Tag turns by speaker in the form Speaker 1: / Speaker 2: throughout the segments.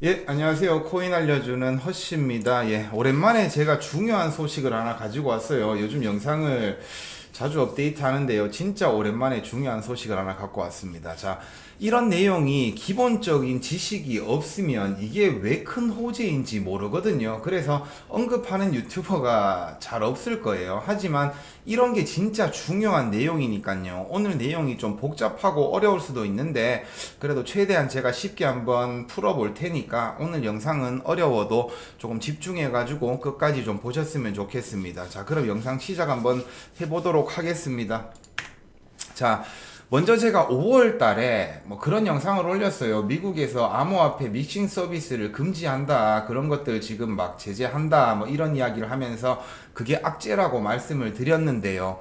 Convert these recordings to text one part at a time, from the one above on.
Speaker 1: 예, 안녕하세요. 코인 알려주는 허씨입니다. 예, 오랜만에 제가 중요한 소식을 하나 가지고 왔어요. 요즘 영상을 자주 업데이트 하는데요. 진짜 오랜만에 중요한 소식을 하나 갖고 왔습니다. 자, 이런 내용이 기본적인 지식이 없으면 이게 왜 큰 호재인지 모르거든요. 그래서 언급하는 유튜버가 잘 없을 거예요. 하지만 이런 게 진짜 중요한 내용이니까요. 오늘 내용이 좀 복잡하고 어려울 수도 있는데 그래도 최대한 제가 쉽게 한번 풀어볼 테니까 오늘 영상은 어려워도 조금 집중해가지고 끝까지 좀 보셨으면 좋겠습니다. 자, 그럼 영상 시작 한번 해보도록 하겠습니다. 자, 먼저 제가 5월 달에 뭐 그런 영상을 올렸어요. 미국에서 암호화폐 믹싱 서비스를 금지한다. 그런 것들 지금 막 제재한다. 뭐 이런 이야기를 하면서 그게 악재라고 말씀을 드렸는데요.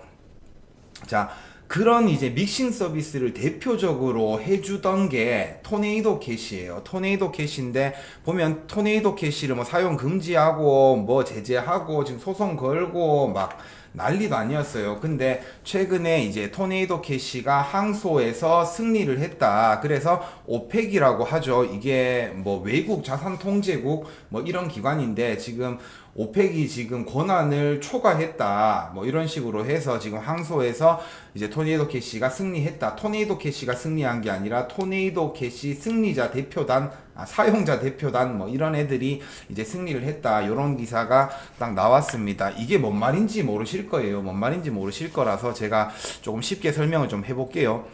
Speaker 1: 자, 그런 이제 믹싱 서비스를 대표적으로 해주던 게 토네이도 캐시예요. 토네이도 캐시인데 보면 토네이도 캐시를 뭐 사용 금지하고 뭐 제재하고 지금 소송 걸고 막 난리도 아니었어요. 근데 최근에 이제 토네이도 캐시가 항소에서 승리를 했다. 그래서 오펙이라고 하죠. 이게 뭐 외국 자산 통제국 뭐 이런 기관인데 지금 오펙이 지금 권한을 초과했다. 뭐 이런 식으로 해서 지금 항소에서 이제 토네이도 캐시가 승리했다. 토네이도 캐시가 승리한 게 아니라 토네이도 캐시 승리자 대표단, 사용자 대표단 뭐 이런 애들이 이제 승리를 했다. 이런 기사가 딱 나왔습니다. 이게 뭔 말인지 모르실 거예요. 뭔 말인지 모르실 거라서 제가 조금 쉽게 설명을 좀 해볼게요.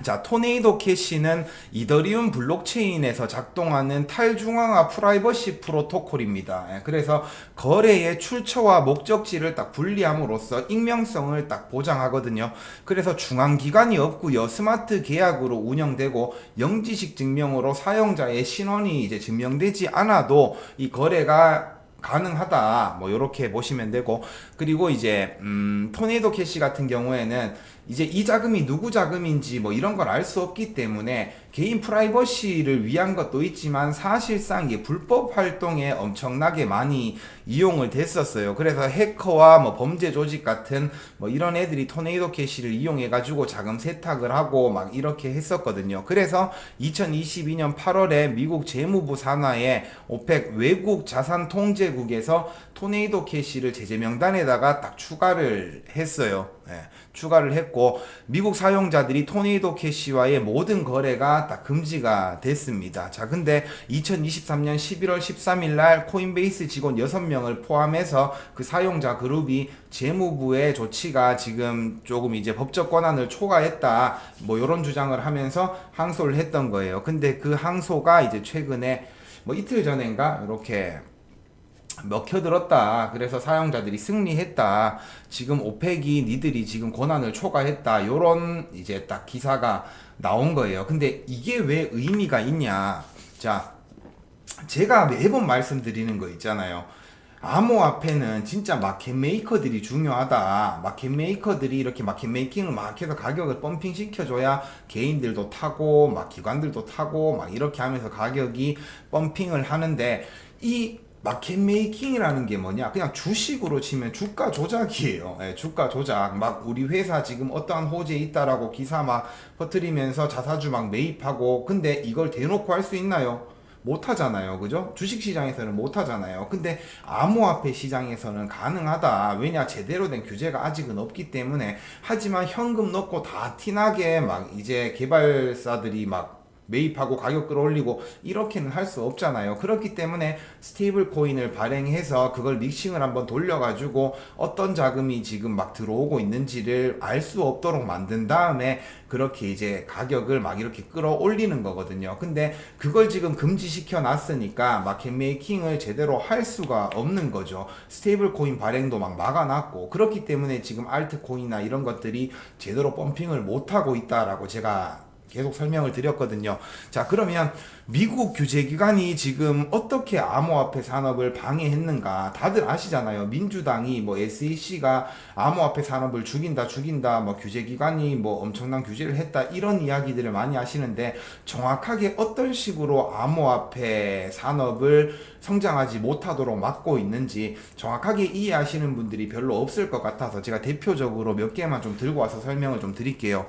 Speaker 1: 자, 토네이도 캐시는 이더리움 블록체인에서 작동하는 탈중앙화 프라이버시 프로토콜입니다. 그래서 거래의 출처와 목적지를 딱 분리함으로써 익명성을 딱 보장하거든요. 그래서 중앙기관이 없고요. 스마트 계약으로 운영되고 영지식 증명으로 사용자의 신원이 이제 증명되지 않아도 이 거래가 가능하다. 뭐 이렇게 보시면 되고, 그리고 이제 토네이도 캐시 같은 경우에는 이제 이 자금이 누구 자금인지 뭐 이런 걸 알 수 없기 때문에 개인 프라이버시를 위한 것도 있지만 사실상 이게 불법 활동에 엄청나게 많이 이용을 됐었어요. 그래서 해커와 뭐 범죄 조직 같은 뭐 이런 애들이 토네이도 캐시를 이용해 가지고 자금 세탁을 하고 막 이렇게 했었거든요. 그래서 2022년 8월에 미국 재무부 산하의 오펙 외국 자산 통제국에서 토네이도 캐시를 제재 명단에다가 딱 추가를 했어요. 추가를 했고 미국 사용자들이 토네이도 캐시와의 모든 거래가 딱 금지가 됐습니다. 자, 근데 2023년 11월 13일 날 코인베이스 직원 6명을 포함해서 그 사용자 그룹이 재무부의 조치가 지금 조금 이제 법적 권한을 초과했다. 뭐 이런 주장을 하면서 항소를 했던 거예요. 근데 그 항소가 이제 최근에 뭐 이틀 전인가 이렇게 먹혀들었다. 그래서 사용자들이 승리했다. 지금 오펙이 니들이 지금 권한을 초과했다. 요런 이제 딱 기사가 나온 거예요. 근데 이게 왜 의미가 있냐? 자, 제가 매번 말씀드리는 거 있잖아요. 암호화폐는 진짜 마켓 메이커들이 중요하다. 마켓 메이커들이 이렇게 마켓 메이킹을 막 해서 가격을 펌핑 시켜줘야 개인들도 타고 막 기관들도 타고 막 이렇게 하면서 가격이 펌핑을 하는데 이 마켓 메이킹이라는 게 뭐냐? 그냥 주식으로 치면 주가 조작이에요. 주가 조작. 막 우리 회사 지금 어떠한 호재 있다라고 기사 막 퍼뜨리면서 자사주 막 매입하고 근데 이걸 대놓고 할 수 있나요? 못 하잖아요. 그죠? 주식 시장에서는 못 하잖아요. 근데 암호화폐 시장에서는 가능하다. 왜냐? 제대로 된 규제가 아직은 없기 때문에. 하지만 현금 넣고 다 티나게 막 이제 개발사들이 막 매입하고 가격 끌어올리고 이렇게는 할 수 없잖아요. 그렇기 때문에 스테이블 코인을 발행해서 그걸 믹싱을 한번 돌려가지고 어떤 자금이 지금 막 들어오고 있는지를 알 수 없도록 만든 다음에 그렇게 이제 가격을 막 이렇게 끌어올리는 거거든요. 근데 그걸 지금 금지시켜 놨으니까 마켓 메이킹을 제대로 할 수가 없는 거죠. 스테이블 코인 발행도 막 막아놨고 그렇기 때문에 지금 알트 코인이나 이런 것들이 제대로 펌핑을 못하고 있다라고 제가 계속 설명을 드렸거든요. 자, 그러면 미국 규제기관이 지금 어떻게 암호화폐 산업을 방해했는가? 다들 아시잖아요. 민주당이 뭐 SEC가 암호화폐 산업을 죽인다, 뭐 규제기관이 뭐 엄청난 규제를 했다, 이런 이야기들을 많이 하시는데 정확하게 어떤 식으로 암호화폐 산업을 성장하지 못하도록 막고 있는지 정확하게 이해하시는 분들이 별로 없을 것 같아서 제가 대표적으로 몇 개만 좀 들고 와서 설명을 좀 드릴게요.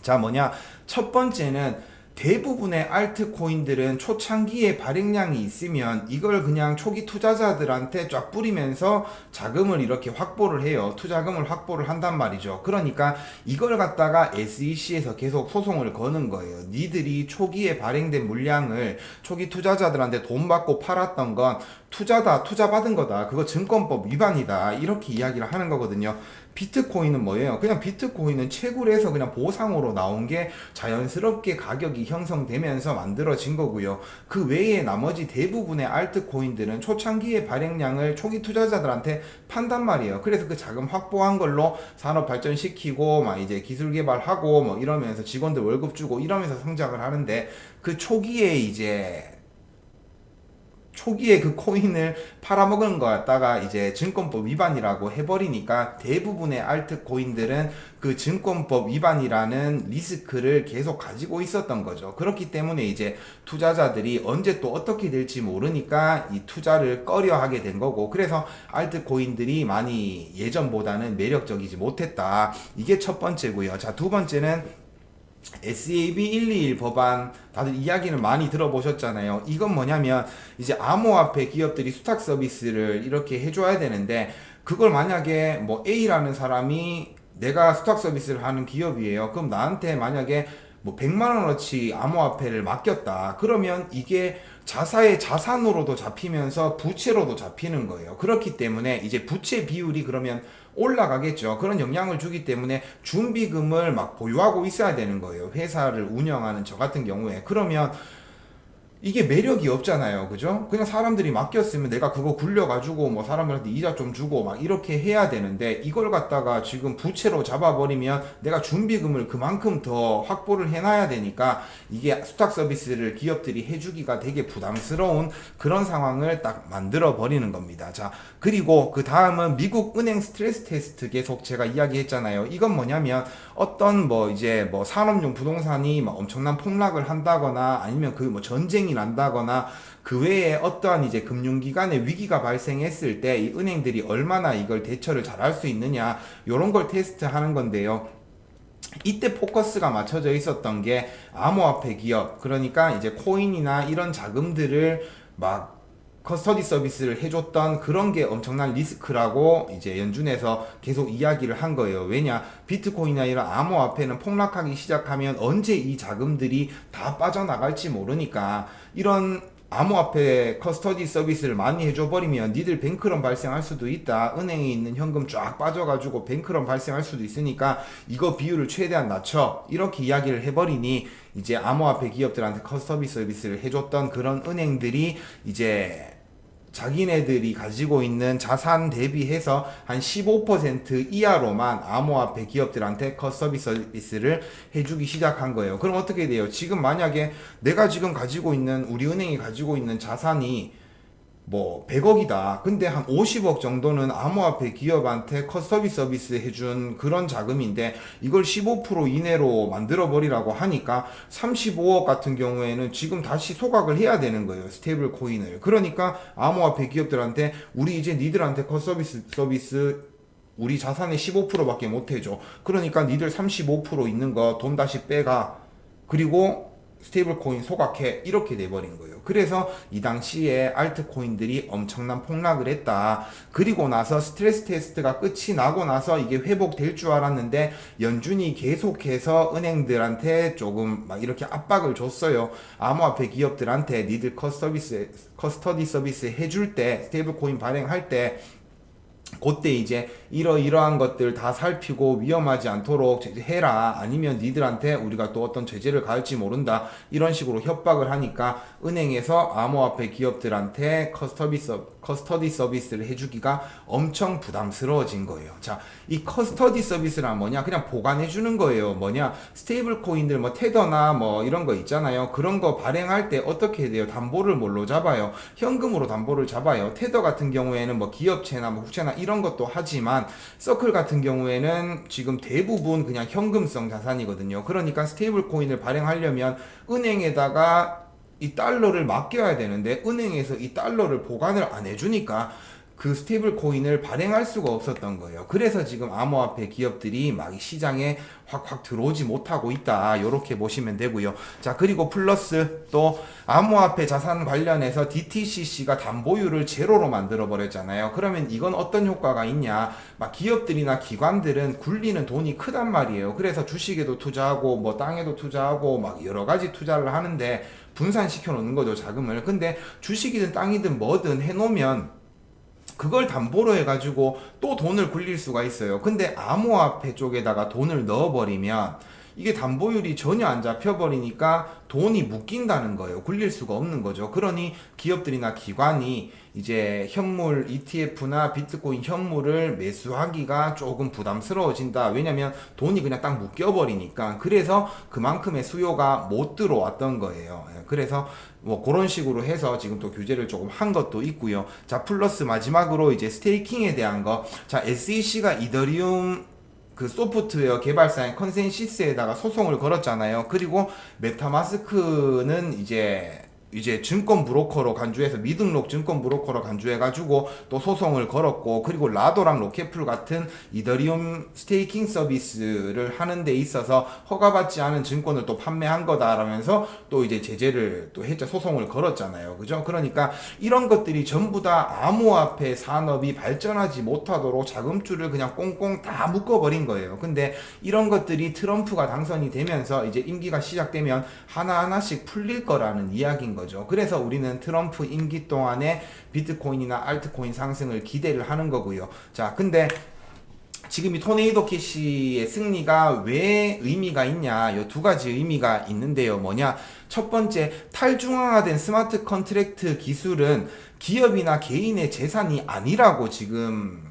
Speaker 1: 자, 뭐냐? 첫 번째는 대부분의 알트코인들은 초창기에 발행량이 있으면 이걸 그냥 초기 투자자들한테 쫙 뿌리면서 자금을 이렇게 확보를 해요. 투자금을 확보를 한단 말이죠. 그러니까 이걸 갖다가 SEC에서 계속 소송을 거는 거예요. 니들이 초기에 발행된 물량을 초기 투자자들한테 돈 받고 팔았던 건 투자다, 투자 받은 거다, 그거 증권법 위반이다, 이렇게 이야기를 하는 거거든요. 비트코인은 뭐예요? 그냥 비트코인은 채굴에서 그냥 보상으로 나온 게 자연스럽게 가격이 형성되면서 만들어진 거고요. 그 외에 나머지 대부분의 알트코인들은 초창기의 발행량을 초기 투자자들한테 판단 말이에요. 그래서 그 자금 확보한 걸로 산업 발전시키고 막 이제 기술 개발하고 뭐 이러면서 직원들 월급 주고 이러면서 성장을 하는데, 그 초기에 그 코인을 팔아먹은 거 갖다가 이제 증권법 위반이라고 해버리니까 대부분의 알트코인들은 그 증권법 위반이라는 리스크를 계속 가지고 있었던 거죠. 그렇기 때문에 이제 투자자들이 언제 또 어떻게 될지 모르니까 이 투자를 꺼려 하게 된 거고, 그래서 알트코인들이 많이 예전보다는 매력적이지 못했다. 이게 첫 번째고요. 자, 두 번째는 SAB 121 법안, 다들 이야기는 많이 들어보셨잖아요. 이건 뭐냐면 이제 암호화폐 기업들이 수탁 서비스를 이렇게 해줘야 되는데, 그걸 만약에 뭐 A라는 사람이 내가 수탁 서비스를 하는 기업이에요. 그럼 나한테 만약에 뭐 100만 원어치 암호화폐를 맡겼다. 그러면 이게 자사의 자산으로도 잡히면서 부채로도 잡히는 거예요. 그렇기 때문에 이제 부채 비율이 그러면 올라가겠죠. 그런 영향을 주기 때문에 준비금을 막 보유하고 있어야 되는 거예요. 회사를 운영하는 저 같은 경우에. 그러면 이게 매력이 없잖아요. 그죠? 그냥 사람들이 맡겼으면 내가 그거 굴려가지고 뭐 사람들한테 이자 좀 주고 막 이렇게 해야 되는데, 이걸 갖다가 지금 부채로 잡아버리면 내가 준비금을 그만큼 더 확보를 해놔야 되니까 이게 수탁 서비스를 기업들이 해주기가 되게 부담스러운 그런 상황을 딱 만들어 버리는 겁니다. 자, 그리고 그 다음은 미국 은행 스트레스 테스트, 계속 제가 이야기했잖아요. 이건 뭐냐면 어떤 뭐 이제 뭐 산업용 부동산이 막 엄청난 폭락을 한다거나 아니면 그 뭐 전쟁이 난다거나 그 외에 어떠한 이제 금융기관의 위기가 발생했을 때 이 은행들이 얼마나 이걸 대처를 잘할 수 있느냐, 요런 걸 테스트하는 건데요. 이때 포커스가 맞춰져 있었던 게 암호화폐 기업, 그러니까 이제 코인이나 이런 자금들을 막 커스터디 서비스를 해줬던 그런 게 엄청난 리스크라고 이제 연준에서 계속 이야기를 한 거예요. 왜냐, 비트코인이나 이런 암호화폐는 폭락하기 시작하면 언제 이 자금들이 다 빠져나갈지 모르니까 이런 암호화폐 커스터디 서비스를 많이 해줘버리면 니들 뱅크런 발생할 수도 있다. 은행에 있는 현금 쫙 빠져가지고 뱅크런 발생할 수도 있으니까 이거 비율을 최대한 낮춰, 이렇게 이야기를 해버리니 이제 암호화폐 기업들한테 커스터디 서비스를 해줬던 그런 은행들이 이제 자기네들이 가지고 있는 자산 대비해서 한 15% 이하로만 암호화폐 기업들한테 커스터디 서비스를 해주기 시작한 거예요. 그럼 어떻게 돼요? 지금 만약에 내가 지금 가지고 있는, 우리 은행이 가지고 있는 자산이 뭐 100억이다. 근데 한 50억 정도는 암호화폐 기업한테 커스터디 서비스 해준 그런 자금인데 이걸 15% 이내로 만들어 버리라고 하니까 35억 같은 경우에는 지금 다시 소각을 해야 되는 거예요. 스테이블 코인을. 그러니까 암호화폐 기업들한테 우리 이제 니들한테 커스터디 서비스 우리 자산의 15%밖에 못 해줘. 그러니까 니들 35% 있는 거 돈 다시 빼가. 그리고 스테이블 코인 소각해, 이렇게 돼버린 거예요. 그래서 이 당시에 알트코인들이 엄청난 폭락을 했다. 그리고 나서 스트레스 테스트가 끝이 나고 나서 이게 회복될 줄 알았는데 연준이 계속해서 은행들한테 조금 막 이렇게 압박을 줬어요. 암호화폐 기업들한테 니들 커스터디 서비스 해줄 때, 스테이블 코인 발행할 때 그때 이제 이러이러한 것들 다 살피고 위험하지 않도록 해라, 아니면 니들한테 우리가 또 어떤 제재를 가할지 모른다, 이런 식으로 협박을 하니까 은행에서 암호화폐 기업들한테 커스터디 서비스를 해주기가 엄청 부담스러워진 거예요. 자, 이 커스터디 서비스란 뭐냐, 그냥 보관해주는 거예요. 뭐냐, 스테이블 코인들 뭐 테더나 뭐 이런 거 있잖아요. 그런 거 발행할 때 어떻게 돼요? 담보를 뭘로 잡아요? 현금으로 담보를 잡아요. 테더 같은 경우에는 뭐 기업체나 뭐 국채나 이런 것도 하지만 서클 같은 경우에는 지금 대부분 그냥 현금성 자산이거든요. 그러니까 스테이블 코인을 발행하려면 은행에다가 이 달러를 맡겨야 되는데 은행에서 이 달러를 보관을 안 해주니까 그 스테이블 코인을 발행할 수가 없었던 거예요. 그래서 지금 암호화폐 기업들이 막 시장에 확 들어오지 못하고 있다. 이렇게 보시면 되고요. 자, 그리고 플러스 또 암호화폐 자산 관련해서 DTCC가 담보율을 제로로 만들어 버렸잖아요. 그러면 이건 어떤 효과가 있냐? 막 기업들이나 기관들은 굴리는 돈이 크단 말이에요. 그래서 주식에도 투자하고 뭐 땅에도 투자하고 막 여러 가지 투자를 하는데 분산시켜 놓는 거죠, 자금을. 근데 주식이든 땅이든 뭐든 해 놓으면 그걸 담보로 해가지고 또 돈을 굴릴 수가 있어요. 근데 암호화폐 쪽에다가 돈을 넣어버리면 이게 담보율이 전혀 안 잡혀버리니까 돈이 묶인다는 거예요. 굴릴 수가 없는 거죠. 그러니 기업들이나 기관이 이제 현물 ETF나 비트코인 현물을 매수하기가 조금 부담스러워진다. 왜냐면 돈이 그냥 딱 묶여버리니까. 그래서 그만큼의 수요가 못 들어왔던 거예요. 그래서 뭐 그런 식으로 해서 지금 또 규제를 조금 한 것도 있고요. 자, 플러스 마지막으로 이제 스테이킹에 대한 거. 자, SEC가 이더리움 그 소프트웨어 개발사인 컨센시스에다가 소송을 걸었잖아요. 그리고 메타마스크는 이제 증권 브로커로 간주해서 미등록 증권 브로커로 간주해가지고 또 소송을 걸었고, 그리고 라도랑 로켓풀 같은 이더리움 스테이킹 서비스를 하는 데 있어서 허가받지 않은 증권을 또 판매한 거다라면서 또 이제 제재를 또 했죠. 소송을 걸었잖아요. 그죠? 그러니까 이런 것들이 전부 다 암호화폐 산업이 발전하지 못하도록 자금줄을 그냥 꽁꽁 다 묶어버린 거예요. 근데 이런 것들이 트럼프가 당선이 되면서 이제 임기가 시작되면 하나하나씩 풀릴 거라는 이야기인 거죠. 그래서 우리는 트럼프 임기 동안에 비트코인이나 알트코인 상승을 기대를 하는 거고요. 자, 근데 지금 이 토네이도 캐시의 승리가 왜 의미가 있냐? 이 두 가지 의미가 있는데요. 뭐냐? 첫 번째, 탈중앙화된 스마트 컨트랙트 기술은 기업이나 개인의 재산이 아니라고 지금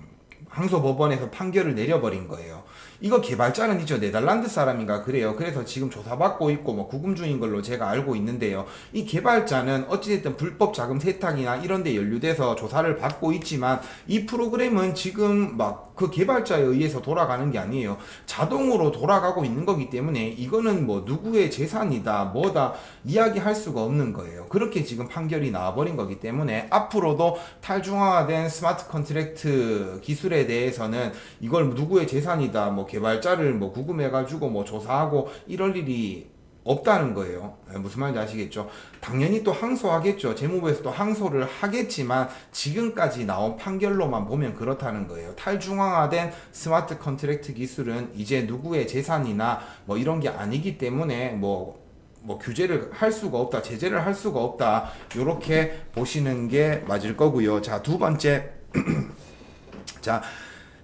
Speaker 1: 항소법원에서 판결을 내려버린 거예요. 이거 개발자는 있죠. 네덜란드 사람인가 그래요. 그래서 지금 조사받고 있고 뭐 구금 중인 걸로 제가 알고 있는데요. 이 개발자는 어찌됐든 불법 자금 세탁이나 이런 데 연루돼서 조사를 받고 있지만 이 프로그램은 지금 막 그 개발자에 의해서 돌아가는 게 아니에요. 자동으로 돌아가고 있는 거기 때문에 이거는 뭐 누구의 재산이다 뭐다 이야기할 수가 없는 거예요. 그렇게 지금 판결이 나와버린 거기 때문에 앞으로도 탈중앙화된 스마트 컨트랙트 기술에 대해서는 이걸 누구의 재산이다 뭐 개발자를 뭐 구금해가지고 뭐 조사하고 이럴 일이 없다는 거예요. 무슨 말인지 아시겠죠? 당연히 또 항소하겠죠. 재무부에서 또 항소를 하겠지만 지금까지 나온 판결로만 보면 그렇다는 거예요. 탈중앙화된 스마트 컨트랙트 기술은 이제 누구의 재산이나 뭐 이런 게 아니기 때문에 뭐 규제를 할 수가 없다, 제재를 할 수가 없다, 요렇게 보시는 게 맞을 거고요. 자, 두 번째. 자,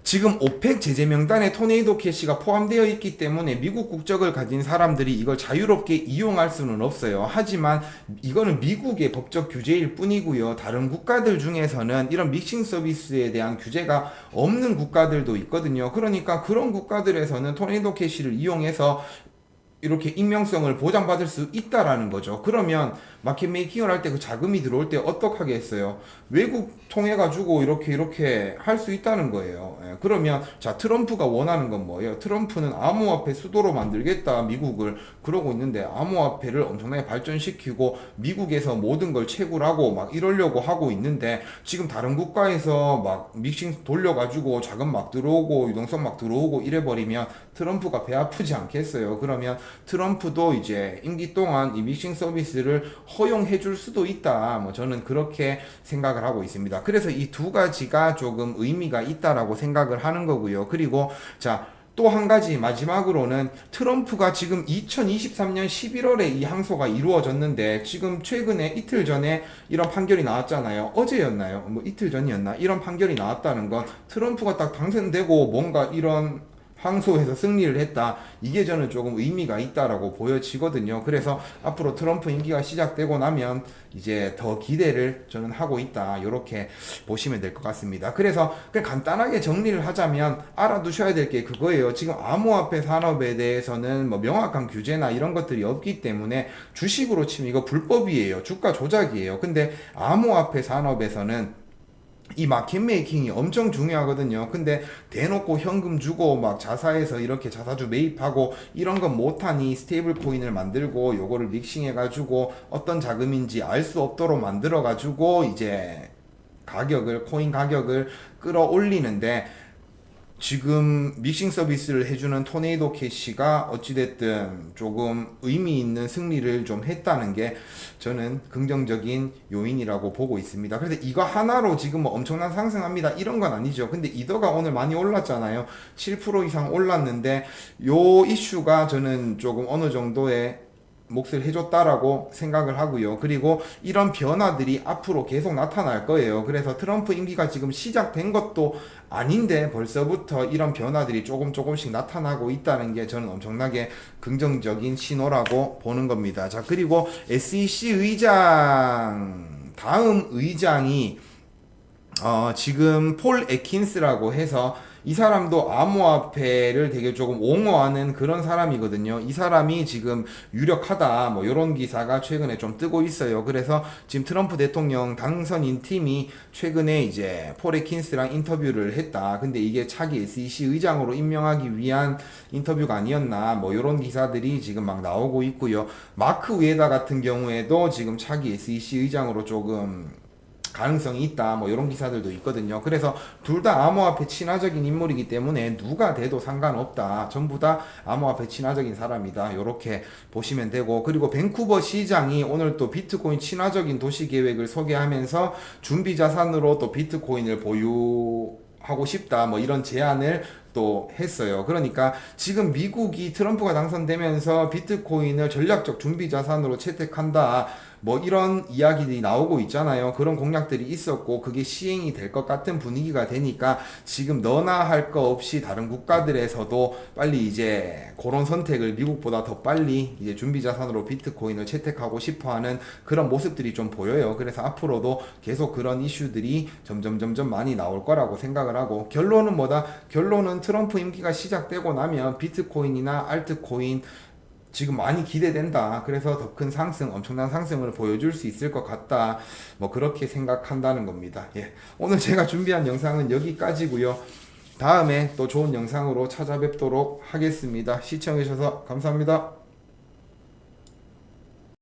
Speaker 1: 지금 오펙 제재 명단에 토네이도 캐시가 포함되어 있기 때문에 미국 국적을 가진 사람들이 이걸 자유롭게 이용할 수는 없어요. 하지만 이거는 미국의 법적 규제일 뿐이고요. 다른 국가들 중에서는 이런 믹싱 서비스에 대한 규제가 없는 국가들도 있거든요. 그러니까 그런 국가들에서는 토네이도 캐시를 이용해서 이렇게 익명성을 보장받을 수 있다라는 거죠. 그러면 마켓 메이킹을 할 때 그 자금이 들어올 때 어떡하게 했어요? 외국 통해 가지고 이렇게 할 수 있다는 거예요. 그러면 자, 트럼프가 원하는 건 뭐예요? 트럼프는 암호화폐 수도로 만들겠다 미국을 그러고 있는데 암호화폐를 엄청나게 발전시키고 미국에서 모든 걸 채굴하고 막 이러려고 하고 있는데 지금 다른 국가에서 막 믹싱 돌려가지고 자금 막 들어오고 유동성 막 들어오고 이래버리면 트럼프가 배 아프지 않겠어요? 그러면 트럼프도 이제 임기 동안 이 믹싱 서비스를 허용해 줄 수도 있다. 뭐 저는 그렇게 생각을 하고 있습니다. 그래서 이 두 가지가 조금 의미가 있다라고 생각을 하는 거고요. 그리고 자, 또 한 가지 마지막으로는 트럼프가 지금 2023년 11월에 이 항소가 이루어졌는데 지금 최근에 이틀 전에 이런 판결이 나왔잖아요. 어제였나요? 뭐 이틀 전이었나? 이런 판결이 나왔다는 건 트럼프가 딱 당선되고 뭔가 이런 항소해서 승리를 했다. 이게 저는 조금 의미가 있다라고 보여지거든요. 그래서 앞으로 트럼프 임기가 시작되고 나면 이제 더 기대를 저는 하고 있다. 이렇게 보시면 될 것 같습니다. 그래서 그냥 간단하게 정리를 하자면 알아두셔야 될 게 그거예요. 지금 암호화폐 산업에 대해서는 뭐 명확한 규제나 이런 것들이 없기 때문에 주식으로 치면 이거 불법이에요. 주가 조작이에요. 근데 암호화폐 산업에서는 이 마켓 메이킹이 엄청 중요하거든요. 근데 대놓고 현금 주고 막 자사에서 이렇게 자사주 매입하고 이런 건 못하니 스테이블 코인을 만들고 요거를 믹싱해 가지고 어떤 자금인지 알 수 없도록 만들어 가지고 이제 가격을 코인 가격을 끌어올리는데 지금 믹싱 서비스를 해주는 토네이도 캐시가 어찌됐든 조금 의미 있는 승리를 좀 했다는 게 저는 긍정적인 요인이라고 보고 있습니다. 그래서 이거 하나로 지금 뭐 엄청난 상승합니다 이런 건 아니죠. 근데 이더가 오늘 많이 올랐잖아요. 7% 이상 올랐는데 요 이슈가 저는 조금 어느 정도의 몫을 해줬다라고 생각을 하고요. 그리고 이런 변화들이 앞으로 계속 나타날 거예요. 그래서 트럼프 임기가 지금 시작된 것도 아닌데 벌써부터 이런 변화들이 조금씩 나타나고 있다는 게 저는 엄청나게 긍정적인 신호라고 보는 겁니다. 자, 그리고 SEC 의장, 다음 의장이 지금 폴 애킨스라고 해서 이 사람도 암호화폐를 되게 조금 옹호하는 그런 사람이거든요. 이 사람이 지금 유력하다 뭐 이런 기사가 최근에 좀 뜨고 있어요. 그래서 지금 트럼프 대통령 당선인 팀이 최근에 이제 폴 애킨스랑 인터뷰를 했다. 근데 이게 차기 SEC 의장으로 임명하기 위한 인터뷰가 아니었나 뭐 이런 기사들이 지금 막 나오고 있고요. 마크 우에다 같은 경우에도 지금 차기 SEC 의장으로 조금 가능성이 있다 뭐 이런 기사들도 있거든요. 그래서 둘 다 암호화폐 친화적인 인물이기 때문에 누가 돼도 상관없다. 전부 다 암호화폐 친화적인 사람이다. 이렇게 보시면 되고, 그리고 밴쿠버 시장이 오늘 또 비트코인 친화적인 도시 계획을 소개하면서 준비 자산으로 또 비트코인을 보유하고 싶다 뭐 이런 제안을 또 했어요. 그러니까 지금 미국이 트럼프가 당선되면서 비트코인을 전략적 준비 자산으로 채택한다 뭐 이런 이야기들이 나오고 있잖아요. 그런 공약들이 있었고 그게 시행이 될 것 같은 분위기가 되니까 지금 너나 할 거 없이 다른 국가들에서도 빨리 이제 그런 선택을 미국보다 더 빨리 이제 준비 자산으로 비트코인을 채택하고 싶어하는 그런 모습들이 좀 보여요. 그래서 앞으로도 계속 그런 이슈들이 점점 많이 나올 거라고 생각을 하고, 결론은 뭐다? 결론은 트럼프 임기가 시작되고 나면 비트코인이나 알트코인 지금 많이 기대된다. 그래서 더 큰 상승, 엄청난 상승을 보여줄 수 있을 것 같다. 뭐 그렇게 생각한다는 겁니다. 예. 오늘 제가 준비한 영상은 여기까지고요. 다음에 또 좋은 영상으로 찾아뵙도록 하겠습니다. 시청해주셔서 감사합니다.